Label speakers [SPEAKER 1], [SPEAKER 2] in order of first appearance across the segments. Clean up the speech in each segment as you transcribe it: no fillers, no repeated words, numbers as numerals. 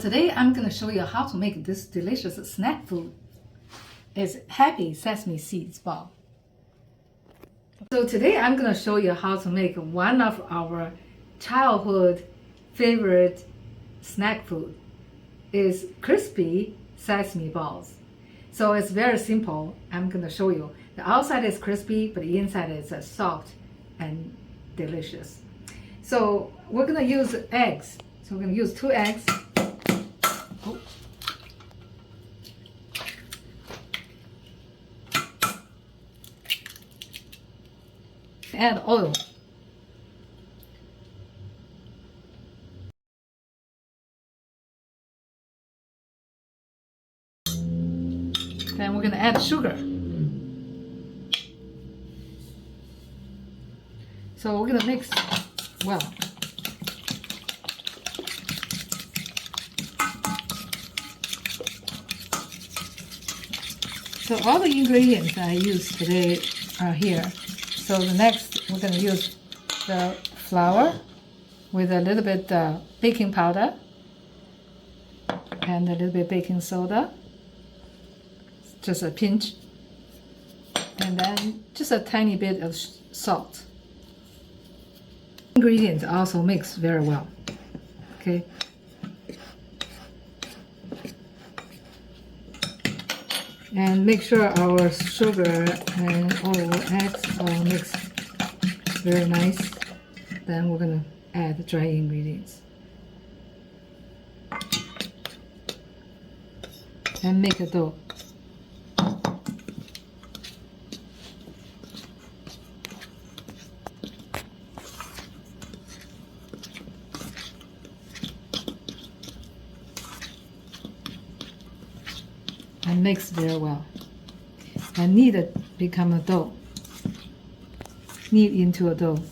[SPEAKER 1] today I'm going to show you how to make this delicious snack food. It's Happy Sesame Seeds Ball. So today I'm going to show you how to make one of our childhood favorite snack food. Is crispy sesame balls. So it's very simple. I'm going to show you. The outside is crispy, but the inside is soft and delicious. So we're going to use eggs. So we're going to use 2 eggs. Oh. Add oil. Then we're going to add sugar. So we're going to mix well. So all the ingredients I use today are here. So the next we're going to use the flour with a little bit baking powder and a little bit baking soda, just a pinch, and then just a tiny bit of salt. Ingredients also mix very well. Okay. And make sure our sugar and all our eggs all mix very nice. Then we're going to add the dry ingredients. And make a dough. And mix very well. And knead it become a dough. Knead into a dough.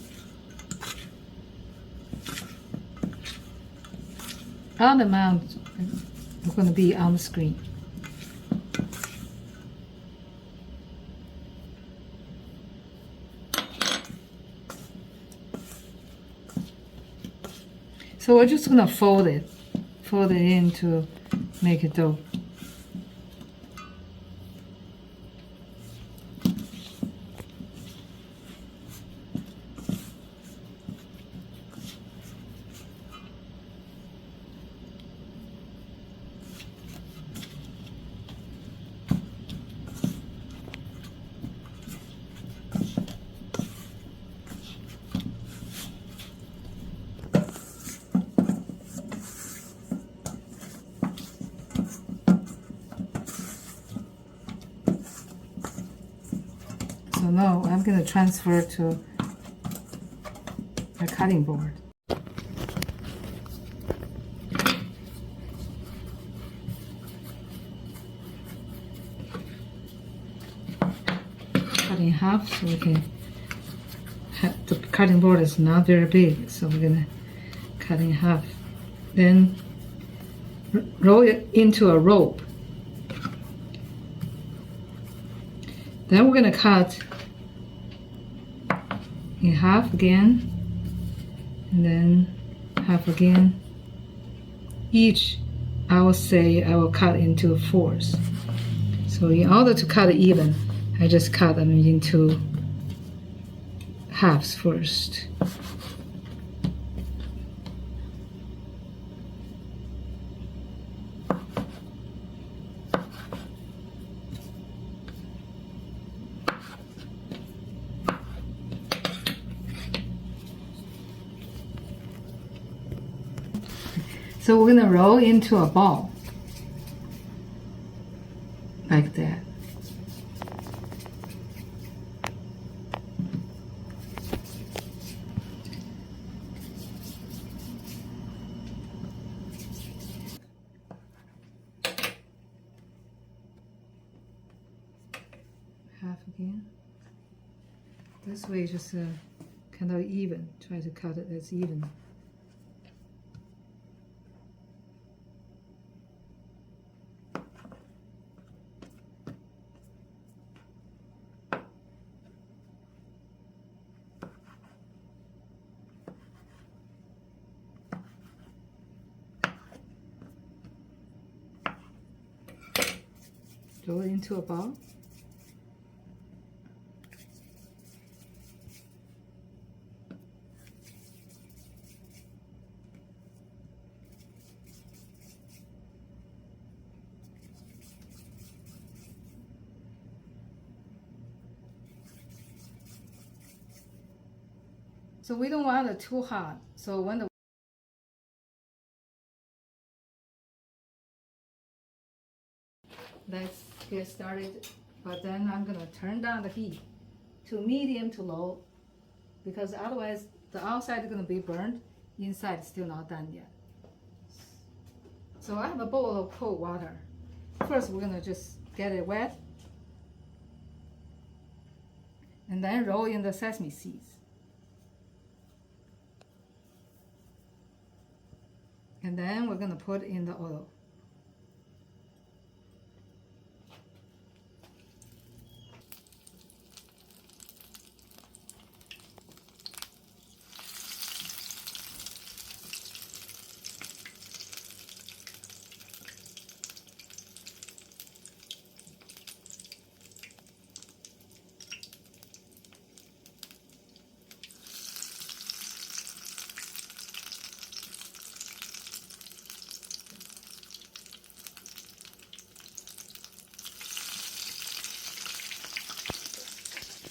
[SPEAKER 1] All the amount is going to be on the screen. So we're just going to fold it in to make a dough. So now I'm going to transfer to a cutting board. Cut in half so we can the cutting board is not very big, so we're going to cut in half. Then roll it into a rope. Then we're going to cut in half again, and then half again. Each, I will say, I will cut into 4s. So in order to cut it even, I just cut them into halves first. So we're going to roll into a ball, like that. Half again. This way just kind of even, try to cut it as even. Roll it into a ball. So we don't want it too hot. So when the let's get started. But then I'm gonna turn down the heat to medium to low, because otherwise the outside is gonna be burned, inside is still not done yet. So I have a bowl of cold water. First we're gonna just get it wet and then roll in the sesame seeds. And then we're gonna put in the oil.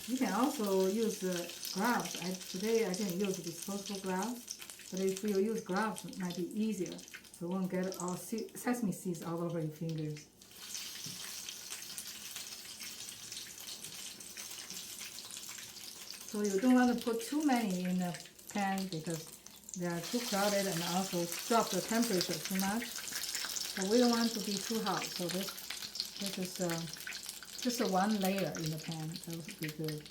[SPEAKER 1] You can also use gloves. Today I didn't use disposable gloves, but if you use gloves, it might be easier. So you won't get all sesame seeds all over your fingers. So you don't want to put too many in the pan because they are too crowded and also drop the temperature too much. So we don't want to be too hot. So this is just a one layer in the pan. That would be good.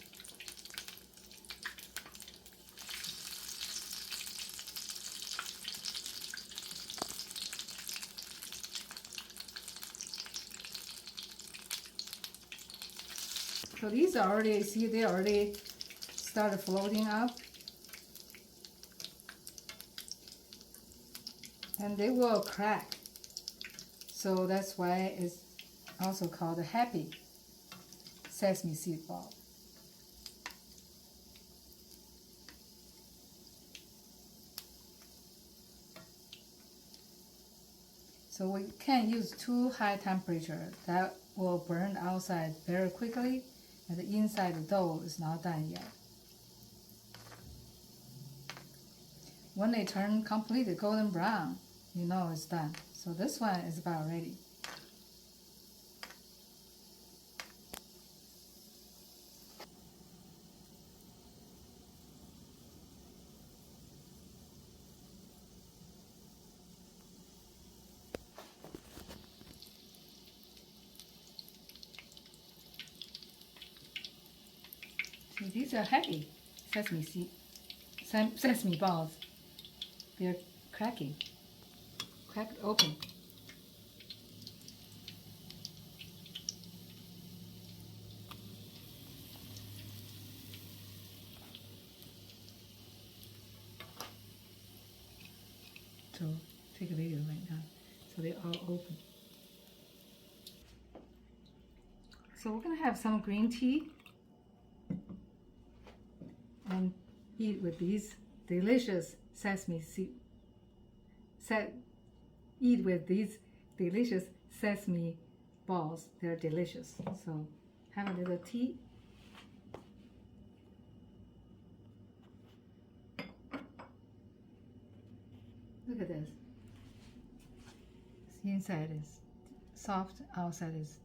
[SPEAKER 1] So these are already, see, they already started floating up. And they will crack. So that's why it's also called a Happy Sesame Seed Ball. So we can't use too high temperature. That will burn outside very quickly, and the inside the dough is not done yet. When they turn completely golden brown, you know it's done. So this one is about ready. So these are happy sesame balls. They're cracking, cracked open. So take a video right now. So they're all open. So we're gonna have some green tea and eat with these delicious sesame seed. Eat with these delicious sesame balls. They're delicious. So have a little tea. Look at this. The inside is soft, outside is